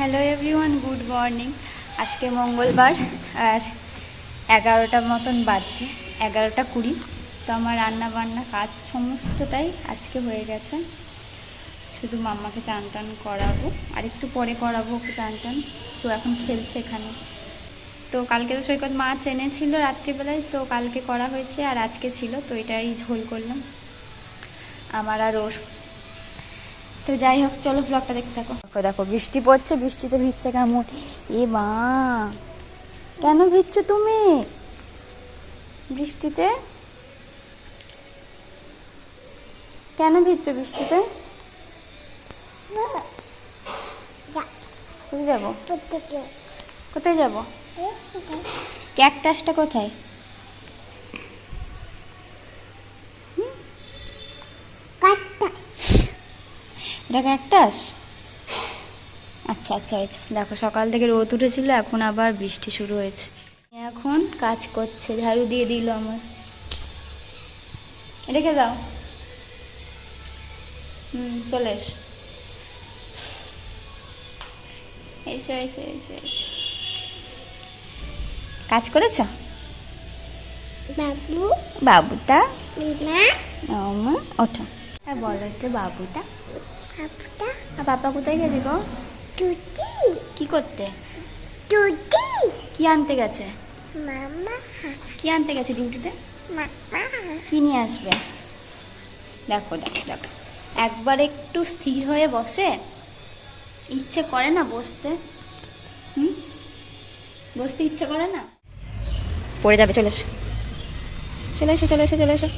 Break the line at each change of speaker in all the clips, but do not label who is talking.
Hello everyone, good morning. আজকে মঙ্গলবার আর 11টার মতন বাজছে, 11টা 20। তো আমার রান্না বান্না কাজ সমস্তটাই আজকে হয়ে গেছে। শুধু মাম্মাকে চান টান করাবো, আর একটু পরে করাবো ওকে চান টান। তো এখন খেলছে এখানে। তো কালকে তো সৈকত মাছ এনেছিল রাত্রিবেলায়, তো কালকে করা হয়েছে আর আজকে ছিল, তো এটাই ঝোল করলাম আমার আর ওর। তো যাই হোক, চলো ব্লগটা দেখতে থাকো। দেখো দেখো বৃষ্টি পড়ছে, বৃষ্টিতে ভিজছে কেমন। এ মা, কেন ভিজছো তুমি বৃষ্টিতে? কেন ভিজছো বৃষ্টিতে? কোথায় যাবো? কোথায় যাবো? ক্যাকটাসটা কোথায়? এটা ক্যাকটাস? আচ্ছা আচ্ছা হয়েছে। দেখো সকাল থেকে রোদ উঠেছিল, এখন আবার বৃষ্টি শুরু হয়েছে। এখন কাজ করছে, ঝাড়ু দিয়ে দিল আমার। রেখে দাও। চলে এসো এসো এসো এসো এসো। কাজ করেছ বাবু? বাবুটা মা ওঠো। হ্যাঁ বলো তো, বাবুটা আর পাপা কোথায় গেছে গো? কি করতে? কি আনতে গেছে? কি আনতে গেছে ডিউটিতে? কি নিয়ে আসবে? দেখো দেখো দেখো, একবার একটু স্থির হয়ে বসে, ইচ্ছে করে না বসতে। বসতে ইচ্ছে করে না, পড়ে যাবে। চলে এসো চলে এসো চলে এসো চলে এসো।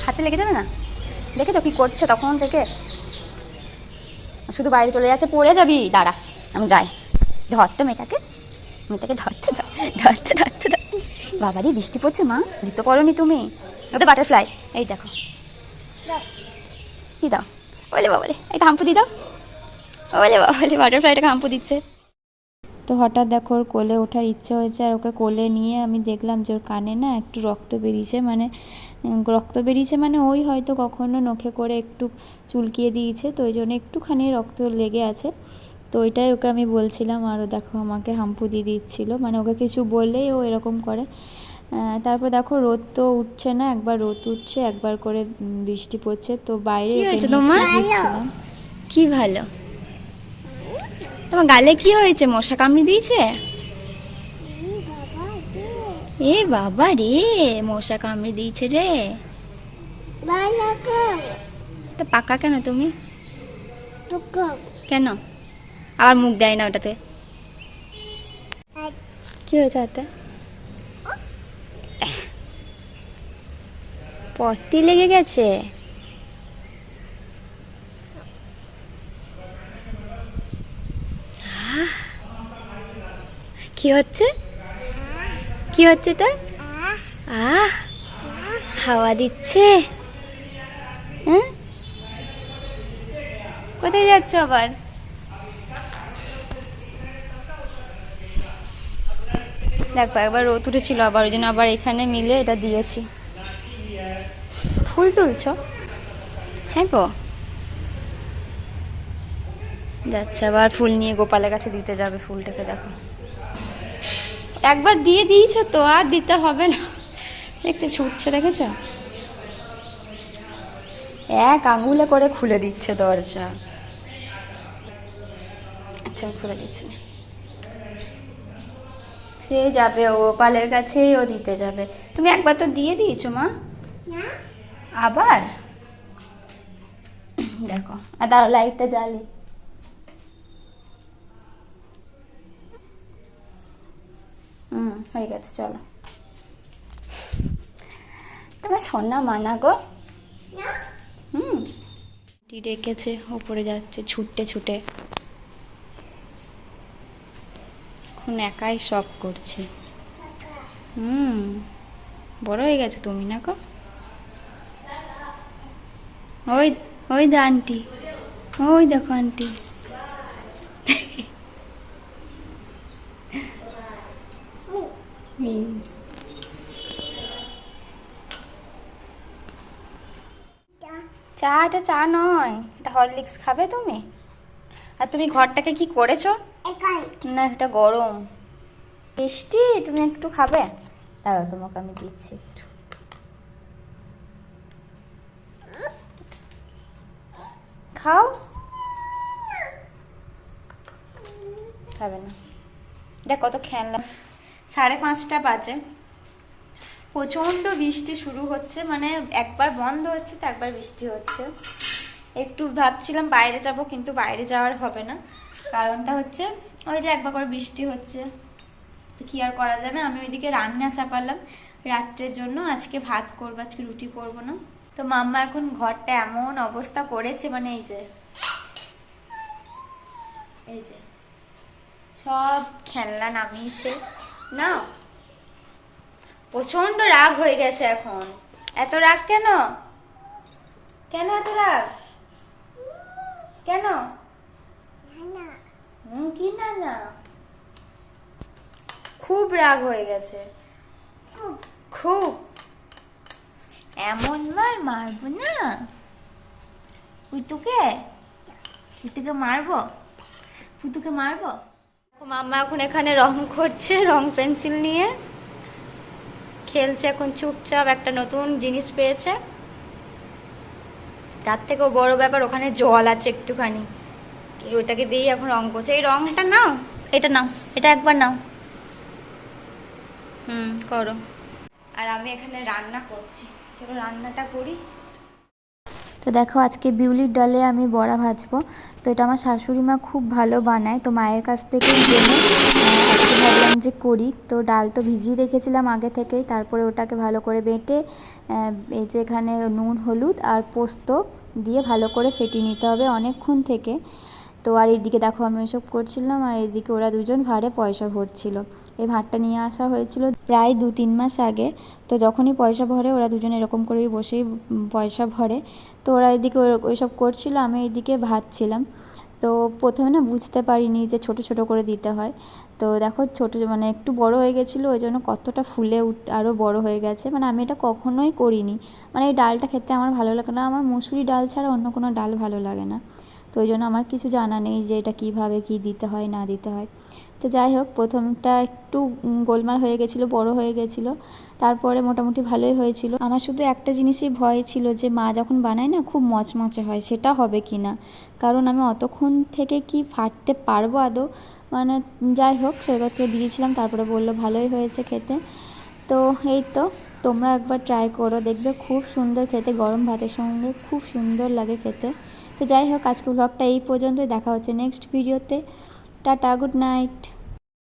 হাতে লেগে যাবে না? দেখেছো কি করছে তখন থেকে? শুধু বাইরে চলে যাচ্ছে, পড়ে যাবি। দাঁড়া আমি যাই, ধরতে মেয়েটাকে, মেয়েটাকে ধরতে ধরতে ধরতে ধরতে। বাবারই বৃষ্টি পড়ছে মা, দিতে পারোনি তুমি? ওদের বাটারফ্লাই, এই দেখো। কি দাও? বলে বাবা রে, এই হাম্পু দি দাও। বলে বাবা রে, বাটারফ্লাইটাকে হাম্পু দিচ্ছে। তো হঠাৎ দেখো ওর কোলে ওঠার ইচ্ছে হয়েছে, আর ওকে কোলে নিয়ে আমি দেখলাম যে ওর কানে না একটু রক্ত বেরিয়েছে, মানে ওই হয়তো কখনো নখে করে একটু চুলকিয়ে দিয়েছে, তো ওই জন্য একটুখানি রক্ত লেগে আছে। তো ওইটাই ওকে আমি বলছিলাম, আরও দেখো আমাকে হাম্পু দিয়ে দিচ্ছিল, মানে ওকে কিছু বললেই ও এরকম করে। তারপর দেখো রোদ তো উঠছে না, একবার রোদ উঠছে, একবার করে বৃষ্টি পড়ছে। তো বাইরে ঘুরছিলাম। কি ভালো? তোমার গালে কি হয়েছে? মশা কামড়ে দিয়েছে? এ বাবা রে, মশা কামড়ে দিয়েছে রে। তা পাকা কেন তুমি? কেন আবার মুখ দেয় না ওটাতে? কি হয়েছে হাতে? পটি লেগে গেছে? কি হচ্ছে? কি হচ্ছে তো? হাওয়া দিচ্ছে? হ্যাঁ, কোথায় যাচ্ছ আবার? দেখো একবার রোদ উঠেছিল, আবার ওই জন্য আবার এখানে মিলে এটা দিয়েছি। ফুল তুলছো? হ্যাঁ গো, যাচ্ছে আবার ফুল নিয়ে গোপালের কাছে দিতে যাবে ফুলটাকে। দেখো একবার দিয়ে দিয়েছো তো, আর দিতে হবে না। দেখতে ছুটছে, দেখেছ? এক আঙুলে করে খুলে দিচ্ছে দরজা। আচ্ছা খুলে দিচ্ছে, সে যাবে ও গোপালের কাছেই, ও দিতে যাবে। তুমি একবার তো দিয়ে দিয়েছো মা, আবার দেখো। আর দাঁড়া, লাইটটা জ্বালি। হয়ে গেছে, চলো। তোমার সোনা মানা গো। রেখেছে, ওপরে যাচ্ছে ছুটে ছুটে, এখন একাই সব করছে। বড় হয়ে গেছে তুমি না গো। ওই ওই দা আন্টি, ওই দেখো আন্টি। চা, এটা চা নয়, এটা হরলিক্স। খাবে তুমি? আর তুমি ঘরটাকে কি করেছো? না, এটা গরম। মিষ্টি তুমি একটু খাবে? দাঁড়াও, তোমাকে আমি দিচ্ছি একটু। খাও। খাবে না? দেখ কত খেলনা। 5:30 বাজে, প্রচণ্ড বৃষ্টি শুরু হচ্ছে, মানে একবার বন্ধ হচ্ছে তো একবার বৃষ্টি হচ্ছে। একটু ভাবছিলাম বাইরে যাব, কিন্তু বাইরে যাওয়ার হবে না। কারণটা হচ্ছে ওই যে একবার করে বৃষ্টি হচ্ছে, তো কি আর করা যাবে। আমি ওইদিকে রান্না চাপালাম রাত্রের জন্য। আজকে ভাত করবো, আজকে রুটি করব না। তো মাম্মা এখন ঘরটা এমন অবস্থা করেছে, মানে এই যে সব খেলনা নামিয়েছে না। প্রচন্ড রাগ হয়ে গেছে এখন। এত রাগ কেন? কেন এত রাগ? কেন? কি না না, খুব রাগ হয়ে গেছে, খুব। এমন মার মারবো না পুতুকে, পুতুকে মারবো, পুতুকে মারবো। মাম্মা এখন এখানে রং করছে, রং পেন্সিল নিয়ে খেলছে এখন চুপচাপ। একটা নতুন জিনিস পেয়েছে, তার থেকেও বড় ব্যাপার ওখানে জল আছে একটুখানি, ওইটাকে দিয়েই এখন রং করছে। এই রংটা নাও, এটা নাও, এটা একবার নাও। করো। আর আমি এখানে রান্না করছি, চলো রান্নাটা করি। তো দেখো, আজকে বিউলির ডালে আমি বড়া ভাজবো। তো এটা আমার শাশুড়ি মা খুব ভালো বানায়, তো মায়ের কাছ থেকেই জেনে আজকে ভাবলাম যে করি। তো ডাল তো ভিজিয়ে রেখেছিলাম আগে থেকেই, তারপরে ওটাকে ভালো করে বেটে এই যে এখানে নুন হলুদ আর পোস্ত দিয়ে ভালো করে ফেটিয়ে নিতে হবে অনেকক্ষণ থেকে। তো আর এইদিকে দেখো আমি ওইসব করছিলাম, আর এইদিকে ওরা দুজন ভাড়ে পয়সা ভরছিল। এই ভাতটা নিয়ে আসা হয়েছিল প্রায় 2-3 মাস আগে। তো যখনই পয়সা ভরে ওরা দুজনে এরকম করেই বসেই পয়সা ভরে। তো ওরা এদিকে ওইসব করছিল, আমি এইদিকে ভাজছিলাম। তো প্রথমে না বুঝতে পারিনি যে ছোট ছোট করে দিতে হয়। তো দেখো ছোটো মানে একটু বড় হয়ে গেছিলো, ওই জন্য কতটা ফুলে আরও বড় হয়ে গেছে। মানে আমি এটা কখনোই করিনি, মানে এই ডালটা খেতে আমার ভালো লাগে না। আমার মুসুরি ডাল ছাড়া অন্য কোনো ডাল ভালো লাগে না। তো ওই জন্য আমার কিছু জানা নেই যে এটা কীভাবে কী দিতে হয় না দিতে হয়। তো যাই হোক, প্রথমটা একটু গোলমাল হয়ে গেছিলো, বড় হয়ে গেছিলো। তারপরে মোটামুটি ভালোই হয়েছিল। আমার শুধু একটা জিনিসই ভয় ছিল যে মা যখন বানায় না খুব মচমচে হয়, সেটা হবে কি না। কারণ আমি অতক্ষণ থেকে কি ফাটতে পারবো আদৌ, মানে যাই হোক সেটাকে দিয়েছিলাম, তারপরে বললো ভালোই হয়েছে খেতে। তো এই তো, তোমরা একবার ট্রাই করো, দেখবে খুব সুন্দর খেতে, গরম ভাতের সঙ্গে খুব সুন্দর লাগে খেতে। তো যাই হোক, আজকে ব্লগটা এই পর্যন্তই, দেখা হচ্ছে নেক্সট ভিডিওতে। Tata, good night.